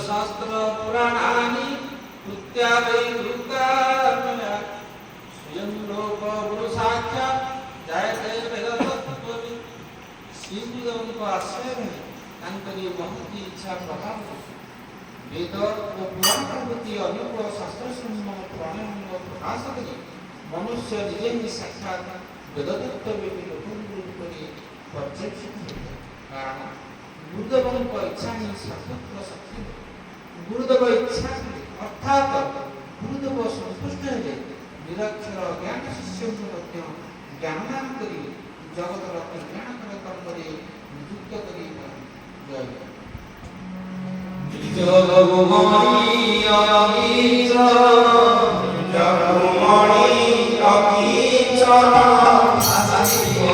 शास्त्र पुराणानि कृत्यादि कृत्यान्वया स्वयं लोक गुरु साक्षात जायते वेदतत्त्वविद श्रीगुरुदेवଙ୍କ ଆଶ୍ରୟରେ ତାଙ୍କରି ମହତି ଇଚ୍ଛା ପ୍ରକାଶ वेद और पुराण प्रभृति अनेक शास्त्र सम्मत प्राणायाम प्रकाश करी मनुष्य निजे ही साक्षात वेदतत्व पर्यवेक्षित कारण गुरुदेव इच्छा ही शास्त्र शक्ति गुरुदेव इच्छा अर्थात गुरुदेव संतुष्ट है निरक्षर ज्ञान शिष्य ज्ञानदान करी जगतर कल्याणकर कर्म नियुक्त करी जय जगमणि अकीचर आशीष